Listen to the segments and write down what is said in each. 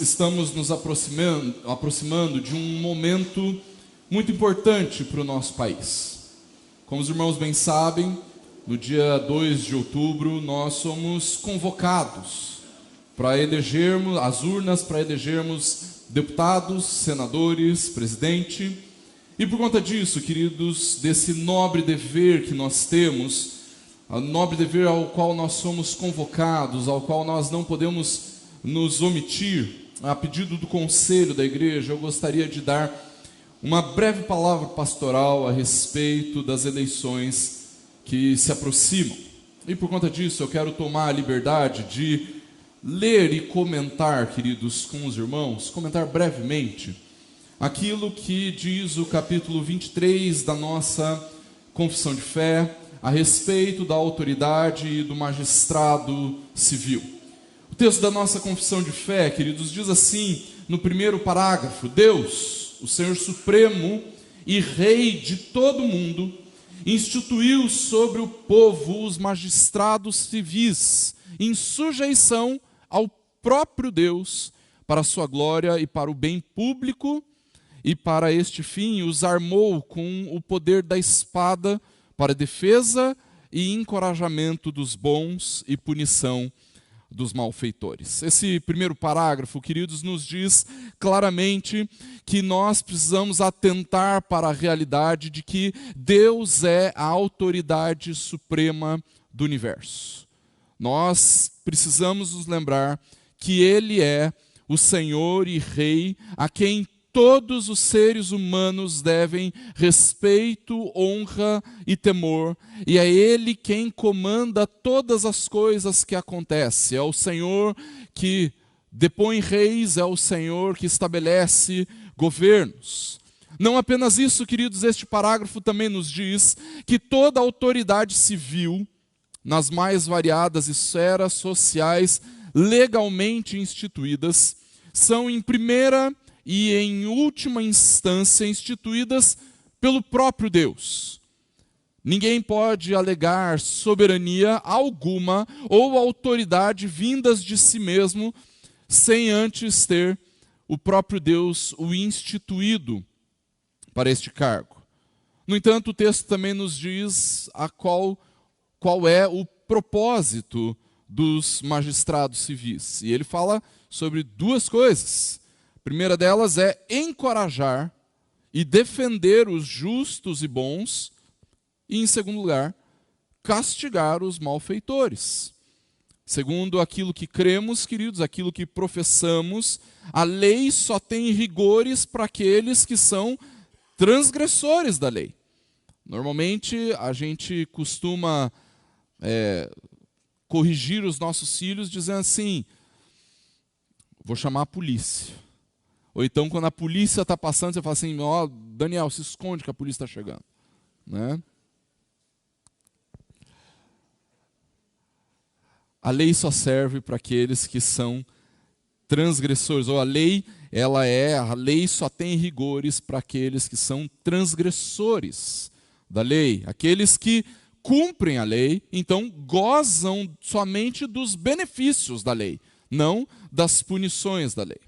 Estamos nos aproximando de um momento muito importante para o nosso país. Como os irmãos bem sabem, no dia 2 de outubro nós somos convocados para elegermos, as urnas para elegermos deputados, senadores, presidente. E por conta disso, queridos, desse nobre dever que nós temos, o nobre dever ao qual nós somos convocados, ao qual nós não podemos nos omitir, a pedido do conselho da igreja, eu gostaria de dar uma breve palavra pastoral a respeito das eleições que se aproximam. E por conta disso, eu quero tomar a liberdade de ler e comentar, queridos, com os irmãos, comentar brevemente aquilo que diz o capítulo 23 da nossa confissão de fé a respeito da autoridade e do magistrado civil. O texto da nossa confissão de fé, queridos, diz assim, no primeiro parágrafo: Deus, o Senhor Supremo e Rei de todo o mundo, instituiu sobre o povo os magistrados civis, em sujeição ao próprio Deus, para a sua glória e para o bem público, e para este fim os armou com o poder da espada para defesa e encorajamento dos bons e punição dos malfeitores. Esse primeiro parágrafo, queridos, nos diz claramente que nós precisamos atentar para a realidade de que Deus é a autoridade suprema do universo. Nós precisamos nos lembrar que Ele é o Senhor e Rei a quem todos os seres humanos devem respeito, honra e temor, e é Ele quem comanda todas as coisas que acontecem. É o Senhor que depõe reis, é o Senhor que estabelece governos. Não apenas isso, queridos, este parágrafo também nos diz que toda autoridade civil, nas mais variadas esferas sociais legalmente instituídas, são em primeira e em última instância instituídas pelo próprio Deus. Ninguém pode alegar soberania alguma ou autoridade vindas de si mesmo sem antes ter o próprio Deus o instituído para este cargo. No entanto, o texto também nos diz qual é o propósito dos magistrados civis. E ele fala sobre duas coisas. A primeira delas é encorajar e defender os justos e bons, e em segundo lugar, castigar os malfeitores. Segundo aquilo que cremos, queridos, aquilo que professamos, a lei só tem rigores para aqueles que são transgressores da lei. Normalmente a gente costuma corrigir os nossos filhos dizendo assim: vou chamar a polícia. Ou então, quando a polícia está passando, você fala assim: ó, Daniel, se esconde que a polícia está chegando. Né? A lei só serve para aqueles que são transgressores. Ou a lei só tem rigores para aqueles que são transgressores da lei. Aqueles que cumprem a lei, então gozam somente dos benefícios da lei, não das punições da lei.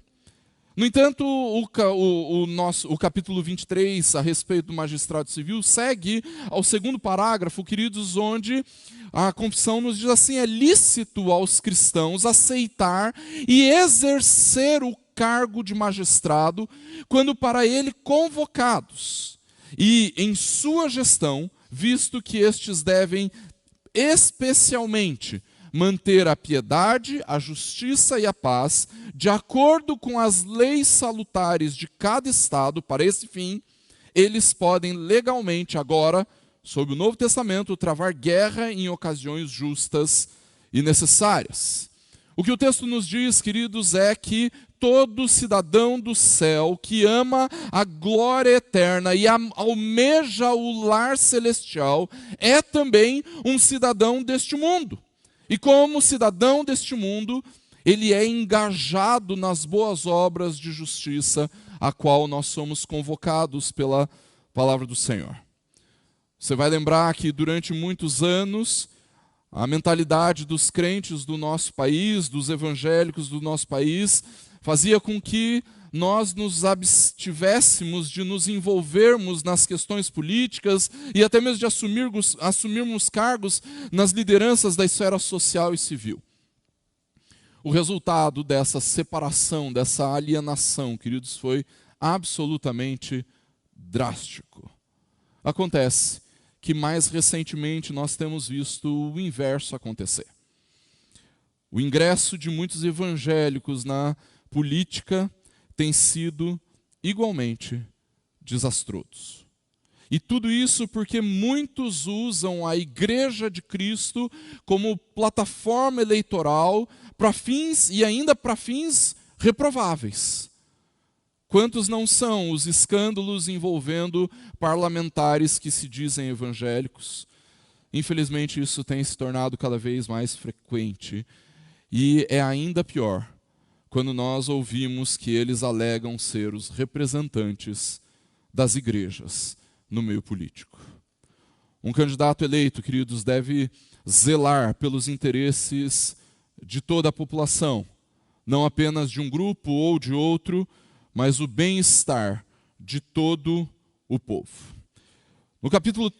No entanto, o capítulo 23, a respeito do magistrado civil, segue ao segundo parágrafo, queridos, onde a confissão nos diz assim: é lícito aos cristãos aceitar e exercer o cargo de magistrado quando para ele convocados, e em sua gestão, visto que estes devem especialmente manter a piedade, a justiça e a paz, de acordo com as leis salutares de cada estado. Para esse fim, eles podem legalmente agora, sob o Novo Testamento, travar guerra em ocasiões justas e necessárias. O que o texto nos diz, queridos, é que todo cidadão do céu que ama a glória eterna e almeja o lar celestial é também um cidadão deste mundo. E como cidadão deste mundo, ele é engajado nas boas obras de justiça a qual nós somos convocados pela palavra do Senhor. Você vai lembrar que durante muitos anos a mentalidade dos crentes do nosso país, dos evangélicos do nosso país, fazia com que nós nos abstivéssemos de nos envolvermos nas questões políticas e até mesmo de assumirmos cargos nas lideranças da esfera social e civil. O resultado dessa separação, dessa alienação, queridos, foi absolutamente drástico. Acontece que mais recentemente nós temos visto o inverso acontecer. O ingresso de muitos evangélicos na política tem sido igualmente desastroso. E tudo isso porque muitos usam a Igreja de Cristo como plataforma eleitoral para fins e ainda para fins reprováveis. Quantos não são os escândalos envolvendo parlamentares que se dizem evangélicos? Infelizmente isso tem se tornado cada vez mais frequente. E é ainda pior quando nós ouvimos que eles alegam ser os representantes das igrejas no meio político. Um candidato eleito, queridos, deve zelar pelos interesses de toda a população, não apenas de um grupo ou de outro, mas o bem-estar de todo o povo.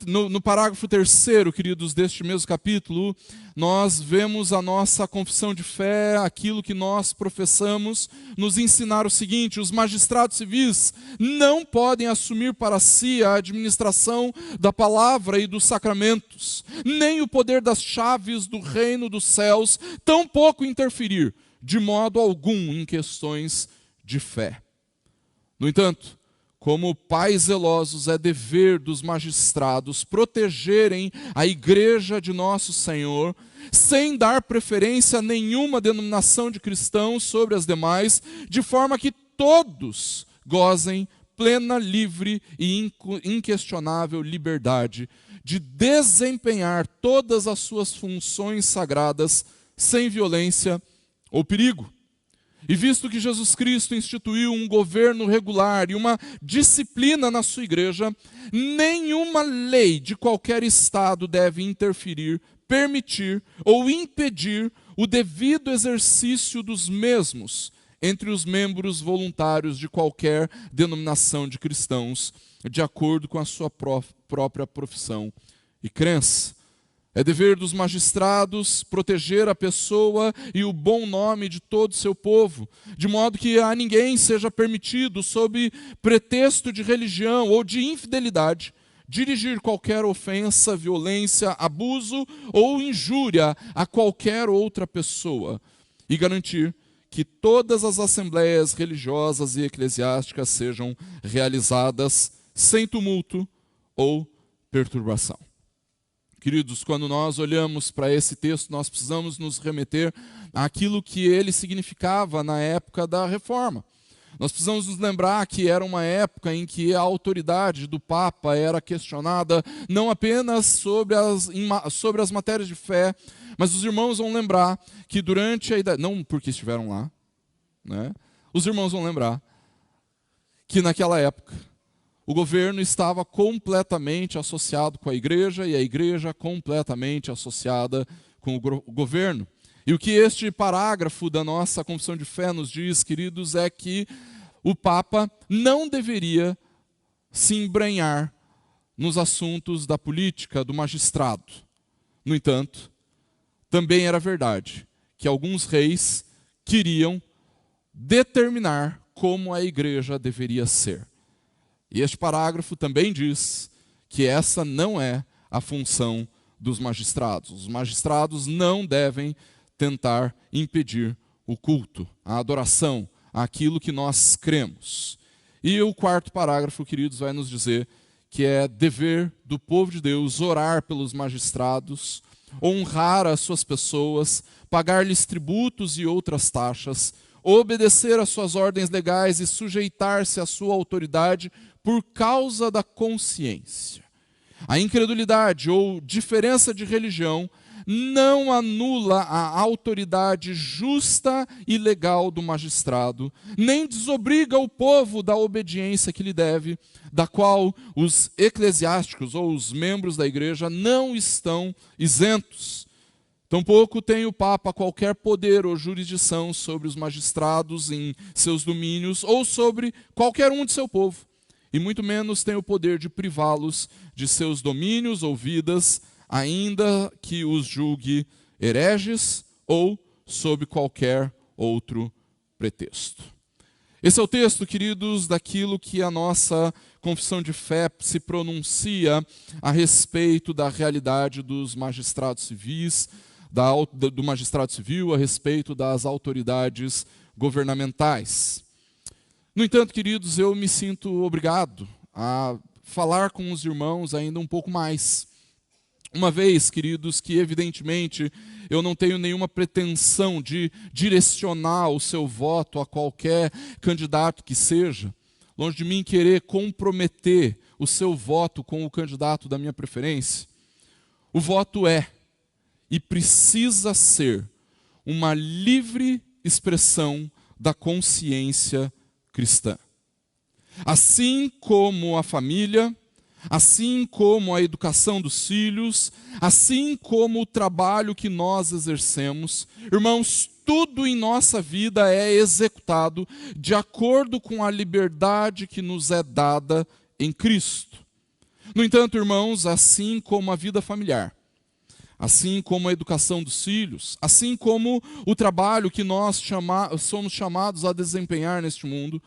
No parágrafo 3º, queridos, deste mesmo capítulo, nós vemos a nossa confissão de fé, aquilo que nós professamos, nos ensinar o seguinte: os magistrados civis não podem assumir para si a administração da palavra e dos sacramentos, nem o poder das chaves do reino dos céus, tampouco interferir, de modo algum, em questões de fé. No entanto, como pais zelosos, é dever dos magistrados protegerem a igreja de nosso Senhor, sem dar preferência a nenhuma denominação de cristãos sobre as demais, de forma que todos gozem plena, livre e inquestionável liberdade de desempenhar todas as suas funções sagradas sem violência ou perigo. E visto que Jesus Cristo instituiu um governo regular e uma disciplina na sua igreja, nenhuma lei de qualquer estado deve interferir, permitir ou impedir o devido exercício dos mesmos entre os membros voluntários de qualquer denominação de cristãos, de acordo com a sua própria profissão e crença. É dever dos magistrados proteger a pessoa e o bom nome de todo o seu povo, de modo que a ninguém seja permitido, sob pretexto de religião ou de infidelidade, dirigir qualquer ofensa, violência, abuso ou injúria a qualquer outra pessoa, e garantir que todas as assembleias religiosas e eclesiásticas sejam realizadas sem tumulto ou perturbação. Queridos, quando nós olhamos para esse texto, nós precisamos nos remeter àquilo que ele significava na época da Reforma. Nós precisamos nos lembrar que era uma época em que a autoridade do Papa era questionada não apenas sobre as matérias de fé, mas os irmãos vão lembrar que durante a idade, não porque estiveram lá, né? Os irmãos vão lembrar que naquela época o governo estava completamente associado com a igreja e a igreja completamente associada com o governo. E o que este parágrafo da nossa confissão de fé nos diz, queridos, é que o Papa não deveria se embrenhar nos assuntos da política do magistrado. No entanto, também era verdade que alguns reis queriam determinar como a igreja deveria ser. E este parágrafo também diz que essa não é a função dos magistrados. Os magistrados não devem tentar impedir o culto, a adoração, aquilo que nós cremos. E o 4º parágrafo, queridos, vai nos dizer que é dever do povo de Deus orar pelos magistrados, honrar as suas pessoas, pagar-lhes tributos e outras taxas, obedecer às suas ordens legais e sujeitar-se à sua autoridade por causa da consciência. A incredulidade ou diferença de religião não anula a autoridade justa e legal do magistrado, nem desobriga o povo da obediência que lhe deve, da qual os eclesiásticos ou os membros da igreja não estão isentos. Tampouco tem o Papa qualquer poder ou jurisdição sobre os magistrados em seus domínios ou sobre qualquer um de seu povo, e muito menos tem o poder de privá-los de seus domínios ou vidas, ainda que os julgue hereges ou sob qualquer outro pretexto. Esse é o texto, queridos, daquilo que a nossa confissão de fé se pronuncia a respeito da realidade dos magistrados civis, do magistrado civil, a respeito das autoridades governamentais. No entanto, queridos, eu me sinto obrigado a falar com os irmãos ainda um pouco mais. Uma vez, queridos, que evidentemente eu não tenho nenhuma pretensão de direcionar o seu voto a qualquer candidato que seja, longe de mim querer comprometer o seu voto com o candidato da minha preferência. O voto é e precisa ser uma livre expressão da consciência cristã. Assim como a família, assim como a educação dos filhos, assim como o trabalho que nós exercemos, irmãos, tudo em nossa vida é executado de acordo com a liberdade que nos é dada em Cristo. No entanto, irmãos, assim como a vida familiar, assim como a educação dos filhos, assim como o trabalho que nós somos chamados a desempenhar neste mundo,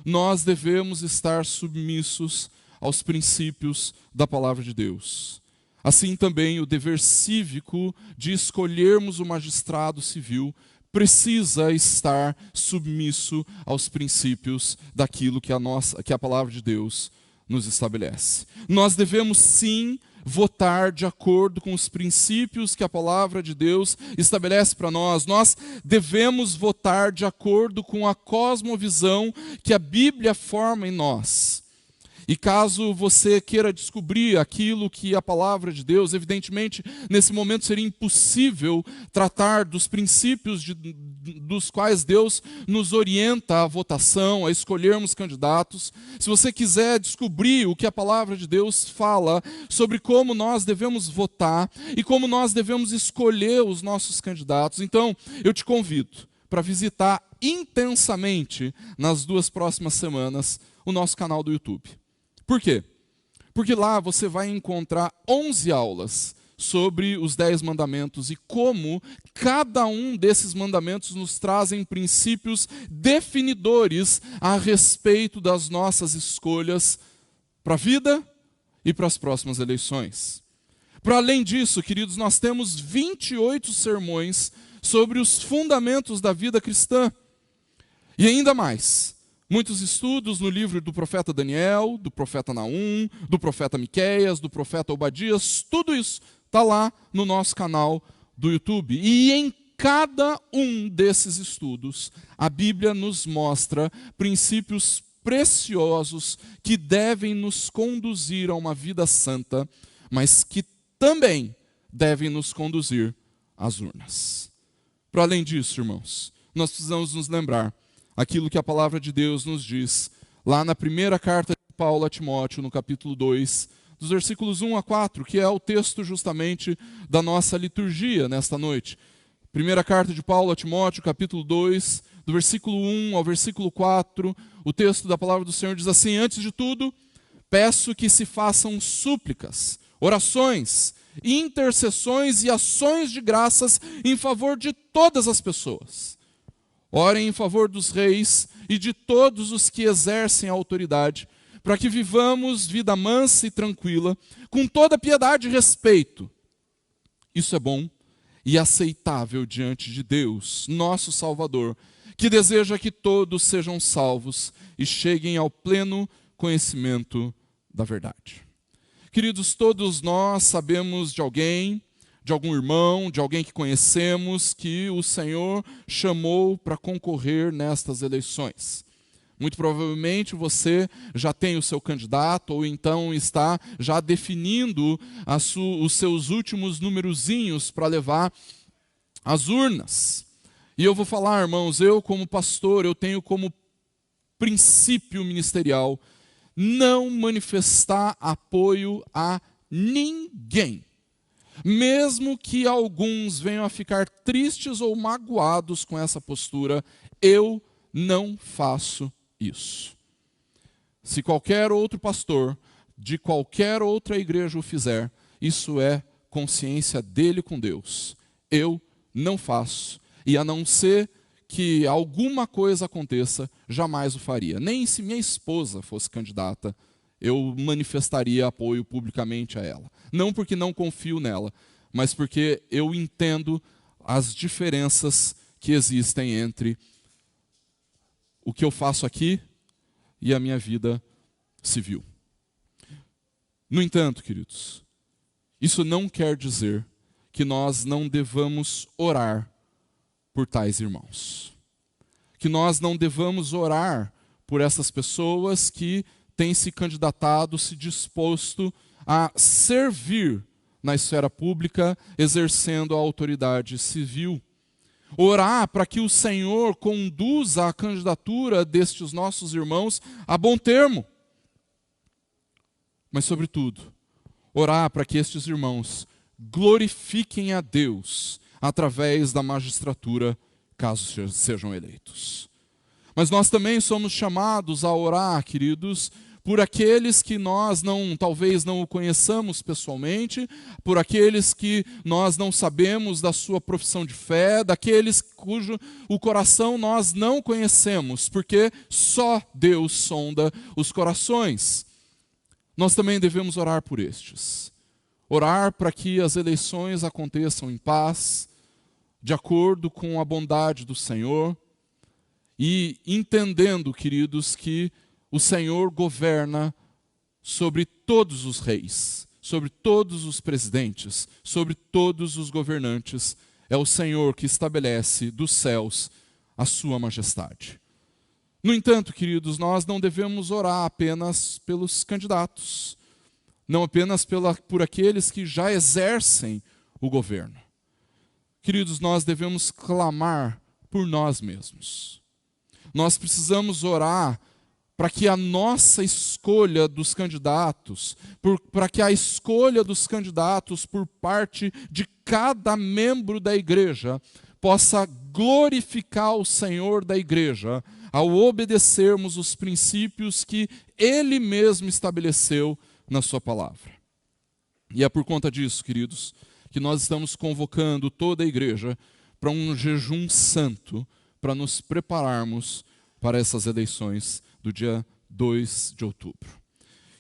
nós devemos estar submissos aos princípios da palavra de Deus. Assim também o dever cívico de escolhermos o magistrado civil precisa estar submisso aos princípios daquilo que a palavra de Deus nos estabelece. Nós devemos sim votar de acordo com os princípios que a palavra de Deus estabelece para nós. Nós devemos votar de acordo com a cosmovisão que a Bíblia forma em nós. E caso você queira descobrir aquilo que a palavra de Deus, evidentemente, nesse momento seria impossível tratar dos princípios dos quais Deus nos orienta à votação, a escolhermos candidatos. Se você quiser descobrir o que a palavra de Deus fala sobre como nós devemos votar e como nós devemos escolher os nossos candidatos, então eu te convido para visitar intensamente nas 2 próximas semanas o nosso canal do YouTube. Por quê? Porque lá você vai encontrar 11 aulas sobre os 10 mandamentos e como cada um desses mandamentos nos trazem princípios definidores a respeito das nossas escolhas para a vida e para as próximas eleições. Para além disso, queridos, nós temos 28 sermões sobre os fundamentos da vida cristã. E ainda mais, muitos estudos no livro do profeta Daniel, do profeta Naum, do profeta Miqueias, do profeta Obadias, tudo isso está lá no nosso canal do YouTube. E em cada um desses estudos, a Bíblia nos mostra princípios preciosos que devem nos conduzir a uma vida santa, mas que também devem nos conduzir às urnas. Para além disso, irmãos, nós precisamos nos lembrar aquilo que a palavra de Deus nos diz, lá na primeira carta de Paulo a Timóteo, no capítulo 2, dos versículos 1 a 4, que é o texto justamente da nossa liturgia nesta noite. Primeira carta de Paulo a Timóteo, capítulo 2, do versículo 1 ao versículo 4, o texto da palavra do Senhor diz assim: antes de tudo, peço que se façam súplicas, orações, intercessões e ações de graças em favor de todas as pessoas. Orem em favor dos reis e de todos os que exercem a autoridade, para que vivamos vida mansa e tranquila, com toda piedade e respeito. Isso é bom e aceitável diante de Deus, nosso Salvador, que deseja que todos sejam salvos e cheguem ao pleno conhecimento da verdade. Queridos, todos nós sabemos de alguém, de algum irmão, de alguém que conhecemos, que o Senhor chamou para concorrer nestas eleições. Muito provavelmente você já tem o seu candidato, ou então está já definindo os seus últimos numerozinhos para levar às urnas. E eu vou falar, irmãos, eu como pastor, eu tenho como princípio ministerial não manifestar apoio a ninguém Mesmo que alguns venham a ficar tristes ou magoados com essa postura, eu não faço isso. Se qualquer outro pastor de qualquer outra igreja o fizer, isso é consciência dele com Deus. Eu não faço. E a não ser que alguma coisa aconteça, jamais o faria. Nem se minha esposa fosse candidata, eu manifestaria apoio publicamente a ela. Não porque não confio nela, mas porque eu entendo as diferenças que existem entre o que eu faço aqui e a minha vida civil. No entanto, queridos, isso não quer dizer que nós não devamos orar por tais irmãos. Que nós não devamos orar por essas pessoas que têm se candidatado, se disposto a servir na esfera pública, exercendo a autoridade civil. Orar para que o Senhor conduza a candidatura destes nossos irmãos a bom termo. Mas, sobretudo, orar para que estes irmãos glorifiquem a Deus através da magistratura, caso sejam eleitos. Mas nós também somos chamados a orar, queridos, por aqueles que nós talvez não o conheçamos pessoalmente, por aqueles que nós não sabemos da sua profissão de fé, daqueles cujo o coração nós não conhecemos, porque só Deus sonda os corações. Nós também devemos orar por estes. Orar para que as eleições aconteçam em paz, de acordo com a bondade do Senhor, e entendendo, queridos, que o Senhor governa sobre todos os reis, sobre todos os presidentes, sobre todos os governantes. É o Senhor que estabelece dos céus a sua majestade. No entanto, queridos, nós não devemos orar apenas pelos candidatos, não apenas por aqueles que já exercem o governo. Queridos, nós devemos clamar por nós mesmos. Nós precisamos orar para que a nossa escolha dos candidatos, para que a escolha dos candidatos por parte de cada membro da igreja possa glorificar o Senhor da igreja, ao obedecermos os princípios que Ele mesmo estabeleceu na sua palavra. E é por conta disso, queridos, que nós estamos convocando toda a igreja para um jejum santo, para nos prepararmos para essas eleições do dia 2 de outubro.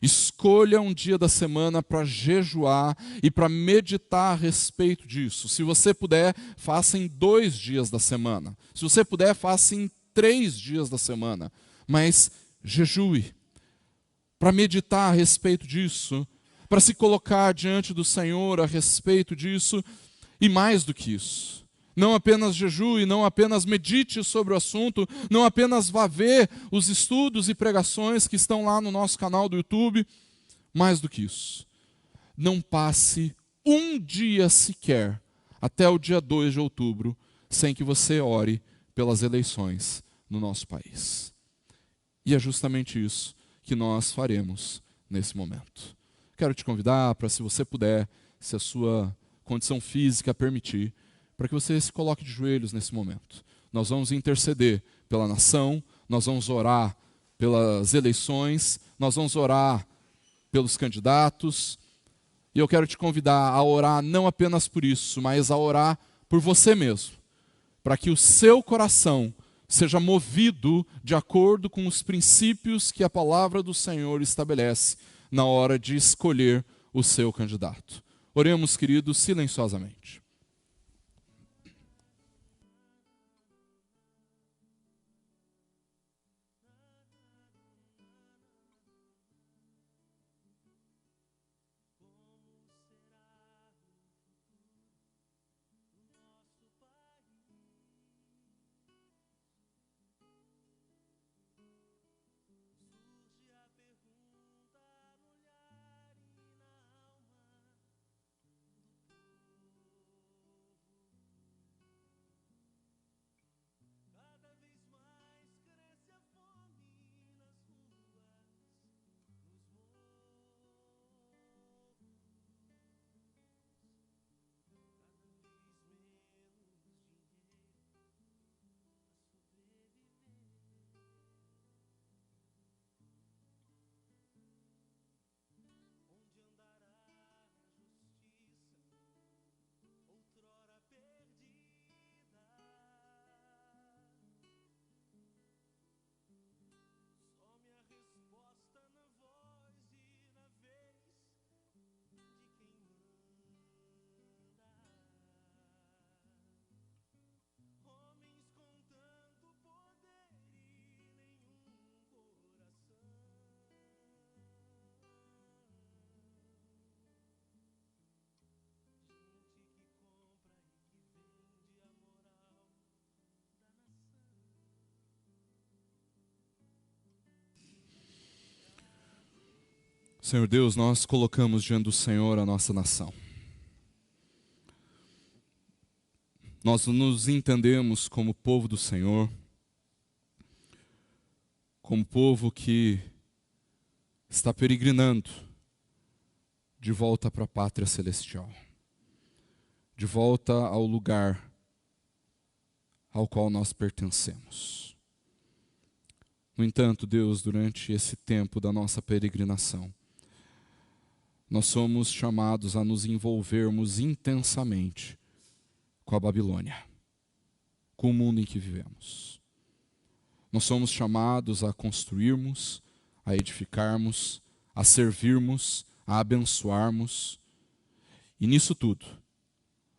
Escolha um dia da semana para jejuar e para meditar a respeito disso. Se você puder, faça em 2 dias da semana. Se você puder, faça em 3 dias da semana. Mas jejue para meditar a respeito disso, para se colocar diante do Senhor a respeito disso, e mais do que isso. Não apenas jejue, não apenas medite sobre o assunto, não apenas vá ver os estudos e pregações que estão lá no nosso canal do YouTube. Mais do que isso, não passe um dia sequer, até o dia 2 de outubro, sem que você ore pelas eleições no nosso país. E é justamente isso que nós faremos nesse momento. Quero te convidar para, se você puder, se a sua condição física permitir, para que você se coloque de joelhos nesse momento. Nós vamos interceder pela nação, nós vamos orar pelas eleições, nós vamos orar pelos candidatos. E eu quero te convidar a orar não apenas por isso, mas a orar por você mesmo, para que o seu coração seja movido de acordo com os princípios que a palavra do Senhor estabelece na hora de escolher o seu candidato. Oremos, queridos, silenciosamente. Senhor Deus, nós colocamos diante do Senhor a nossa nação. Nós nos entendemos como povo do Senhor, como povo que está peregrinando de volta para a pátria celestial, de volta ao lugar ao qual nós pertencemos. No entanto, Deus, durante esse tempo da nossa peregrinação, nós somos chamados a nos envolvermos intensamente com a Babilônia, com o mundo em que vivemos. Nós somos chamados a construirmos, a edificarmos, a servirmos, a abençoarmos. E nisso tudo,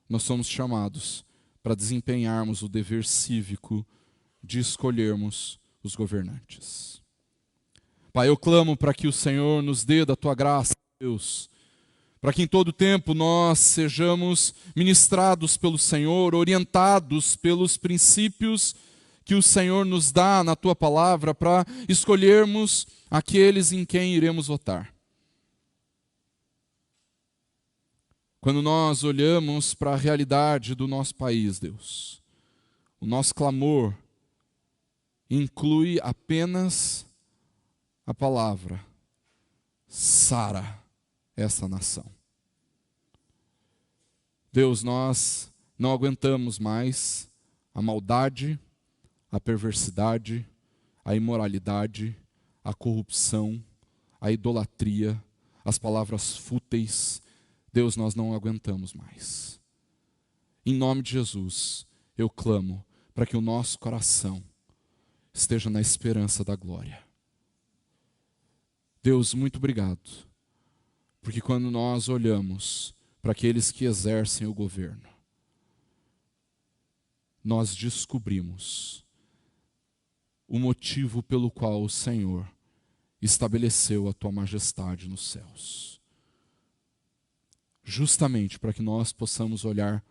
nós somos chamados para desempenharmos o dever cívico de escolhermos os governantes. Pai, eu clamo para que o Senhor nos dê da Tua graça, Deus, para que em todo tempo nós sejamos ministrados pelo Senhor, orientados pelos princípios que o Senhor nos dá na Tua palavra para escolhermos aqueles em quem iremos votar. Quando nós olhamos para a realidade do nosso país, Deus, o nosso clamor inclui apenas a palavra: sara essa nação. Deus, nós não aguentamos mais a maldade, a perversidade, a imoralidade, a corrupção, a idolatria, as palavras fúteis. Deus, nós não aguentamos mais. Em nome de Jesus, eu clamo para que o nosso coração esteja na esperança da glória. Deus, muito obrigado, porque quando nós olhamos para aqueles que exercem o governo, nós descobrimos o motivo pelo qual o Senhor estabeleceu a Tua majestade nos céus. Justamente para que nós possamos olhar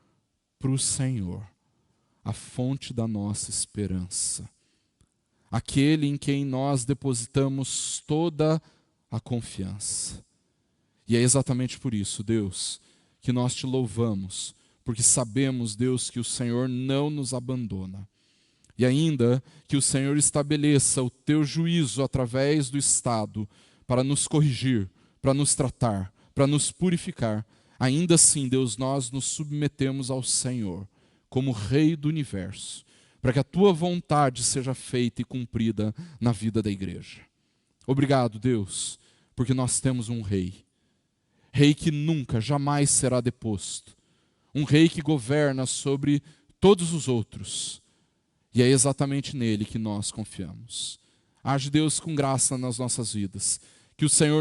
para o Senhor, a fonte da nossa esperança, aquele em quem nós depositamos toda a confiança. E é exatamente por isso, Deus, que nós Te louvamos, porque sabemos, Deus, que o Senhor não nos abandona. E ainda que o Senhor estabeleça o Teu juízo através do Estado para nos corrigir, para nos tratar, para nos purificar, ainda assim, Deus, nós nos submetemos ao Senhor como Rei do Universo, para que a Tua vontade seja feita e cumprida na vida da igreja. Obrigado, Deus, porque nós temos um Rei. Rei que nunca, jamais será deposto. Um Rei que governa sobre todos os outros. E é exatamente nele que nós confiamos. Age, Deus, com graça nas nossas vidas. Que o Senhor